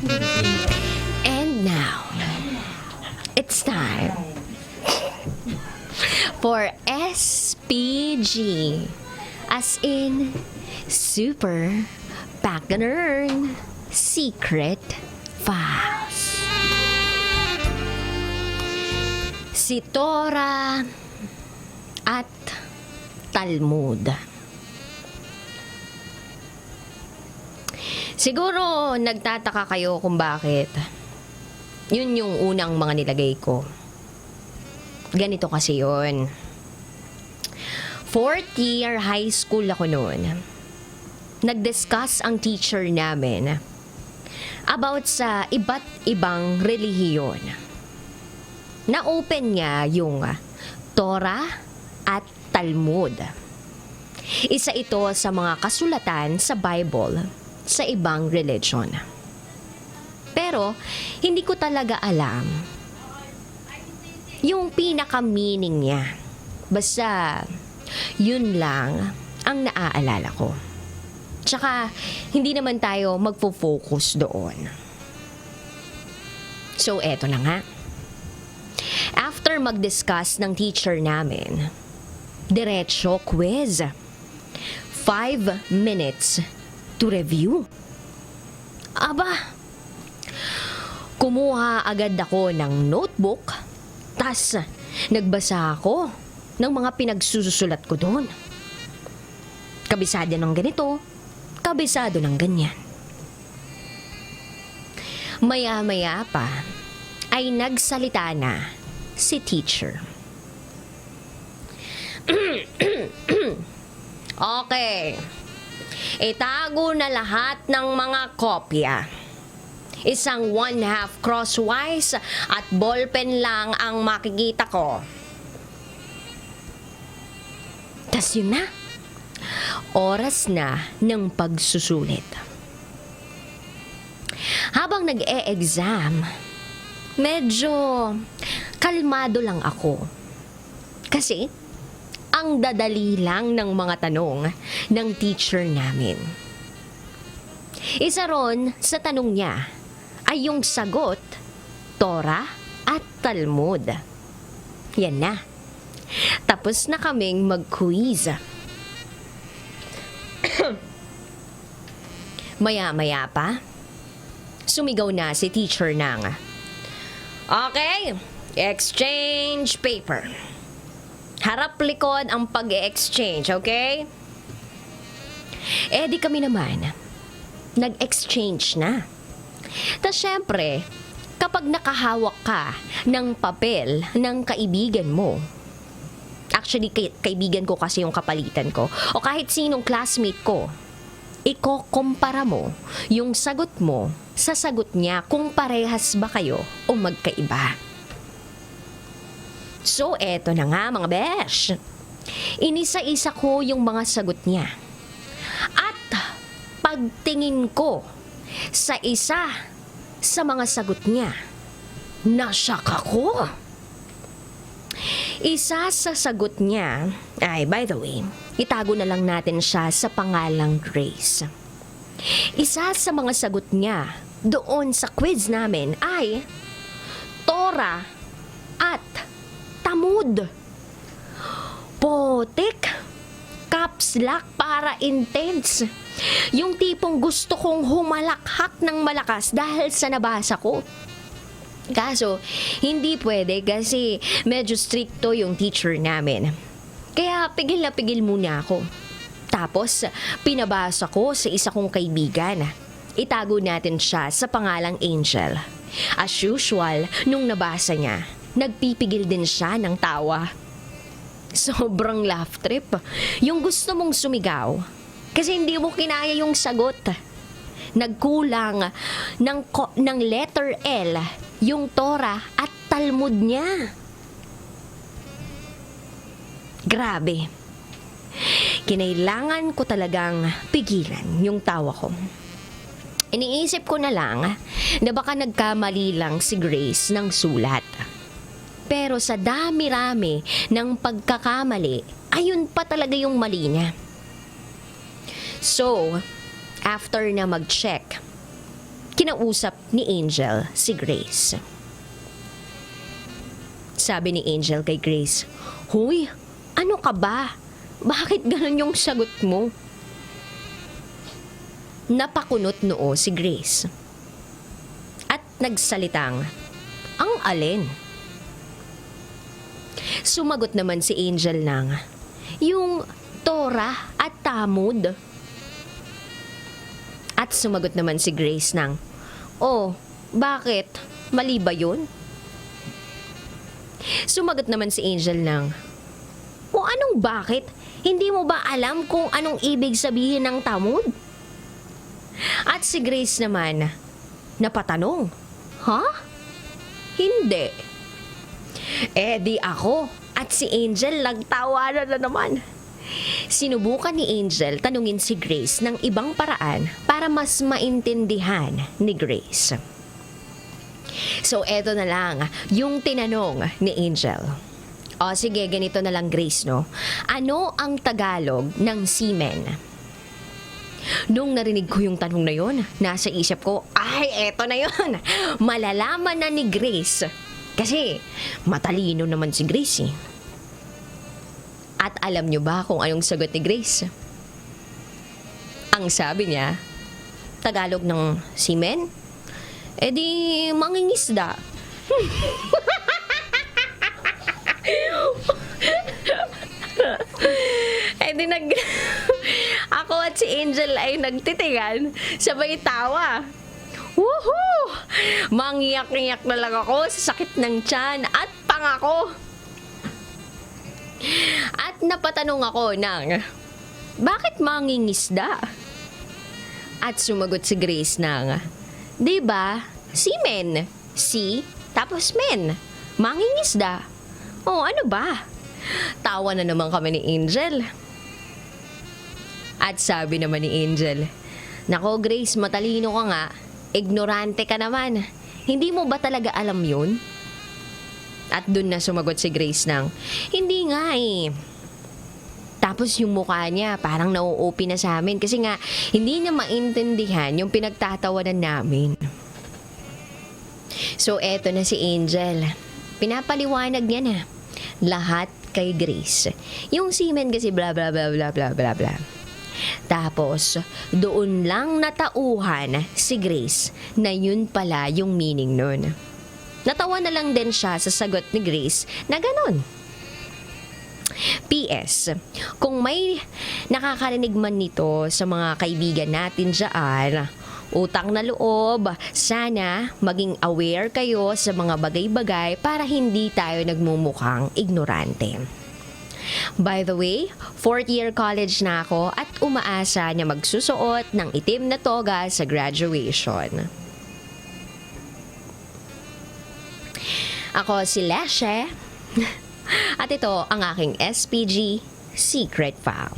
And now, it's time for SPG, as in Super Pagganern Secret Files. Si Tora at Talmud. Siguro nagtataka kayo kung bakit yun yung unang mga nilagay ko. Ganito kasi yun. Fourth year high school ako noon. Nag-discuss ang teacher namin about sa iba't ibang relihiyon. Na-open niya yung Torah at Talmud. Isa ito sa mga kasulatan sa Bible sa ibang religion. Pero, hindi ko talaga alam yung pinaka-meaning niya. Basta, yun lang ang naaalala ko. Tsaka, hindi naman tayo magfo-focus doon. So, eto na nga. After mag-discuss ng teacher namin, diretso quiz. 5 minutes to review. Aba, kumuha agad ako ng notebook, tas nagbasa ako ng mga pinagsusulat ko doon. Kabisado ng ganito, kabisado ng ganyan. Maya-maya pa ay nagsalita na si teacher. Okay. Itago na lahat ng mga kopya. Isang 1/2 crosswise at ballpen lang ang makikita ko. Tas yun na. Oras na ng pagsusulit. Habang nag-e-exam, medyo kalmado lang ako. Kasi, ang dadali lang ng mga tanong ng teacher namin. Isa ron sa tanong niya ay yung sagot, Torah at Talmud. Yan na. Tapos na kaming mag-quiz. Maya-maya pa, sumigaw na si teacher ng, okay, exchange paper. Harap-likod ang pag-exchange, okay? Eh di kami naman, nag-exchange na. Tas syempre, kapag nakahawak ka ng papel ng kaibigan mo, actually kaibigan ko kasi yung kapalitan ko, o kahit sinong classmate ko, iko-kumpara mo yung sagot mo sa sagot niya kung parehas ba kayo o magkaiba. So, eto na nga mga besh. Inisa-isa ko yung mga sagot niya. At pagtingin ko sa isa sa mga sagot niya, nasyak ako. Isa sa sagot niya, ay by the way, itago na lang natin siya sa pangalang Grace. Isa sa mga sagot niya doon sa quiz namin ay Torah at Talmud. Potek, caps lock para intense. Yung tipong gusto kong humalakhak ng malakas dahil sa nabasa ko. Kaso, hindi pwede kasi medyo stricto yung teacher namin. Kaya pigil na pigil muna ako. Tapos, pinabasa ko sa isa kong kaibigan. Itago natin siya sa pangalang Angel. As usual, nung nabasa niya, nagpipigil din siya ng tawa. Sobrang laugh trip. Yung gusto mong sumigaw, kasi hindi mo kinaya yung sagot. Nagkulang ng letter L yung Torah at Talmud niya. Grabe. Kinailangan ko talagang pigilan yung tawa ko. Iniisip ko na lang na baka nagkamali lang si Grace ng sulat. Pero sa dami-rami ng pagkakamali, ayun pa talaga yung mali niya. So, after na mag-check, kinausap ni Angel si Grace. Sabi ni Angel kay Grace, "Hoy, ano ka ba? Bakit ganun yung sagot mo?" Napakunot noo si Grace. At nagsalitang, "Ang alin?" Sumagot naman si Angel ng, "Yung Torah at Talmud." At sumagot naman si Grace ng, "Oh, bakit? Mali ba yun?" Sumagot naman si Angel ng, "O anong bakit? Hindi mo ba alam kung anong ibig sabihin ng Talmud?" At si Grace naman, napatanong, "Ha? Hindi." Di ako at si Angel nagtawanan na naman. Sinubukan ni Angel tanungin si Grace ng ibang paraan para mas maintindihan ni Grace. So eto na lang yung tinanong ni Angel. O sige, ganito na lang Grace, no? Ano ang Tagalog ng semen? Nung narinig ko yung tanong na yon, nasa isip ko, ay, eto na yon. Malalaman na ni Grace. Kasi matalino naman si Grace eh. At alam nyo ba kung anong sagot ni Grace? Ang sabi niya, Tagalog ng semen? Di mangingisda. Di ako at si Angel ay nagtitigan, sabay tawa. Woohoo! Mangiyak-iyak na lang ako sa sakit ng tiyan at pangako. At napatanong ako ng, bakit mangingisda? At sumagot si Grace ng, "Diba, semen, si, tapos men, mangingisda. Oh, ano ba?" Tawa na naman kami ni Angel. At sabi naman ni Angel, "Nako Grace, matalino ka nga. Ignorante ka naman. Hindi mo ba talaga alam yun?" At dun na sumagot si Grace ng, "Hindi nga eh." Tapos yung mukha niya parang nauupi na sa amin kasi nga hindi niya maintindihan yung pinagtatawanan namin. So eto na si Angel. Pinapaliwanag niya na lahat kay Grace. Yung semen kasi bla bla bla bla bla bla bla. Tapos, doon lang natauhan si Grace na yun pala yung meaning nun. Natawa na lang din siya sa sagot ni Grace na ganun. PS, kung may nakakarinig man nito sa mga kaibigan natin dyan, utang na loob, sana maging aware kayo sa mga bagay-bagay para hindi tayo nagmumukhang ignorante. By the way, 4th year college na ako at umaasa na magsusuot ng itim na toga sa graduation. Ako si Leshe at ito ang aking SPG Secret Fam.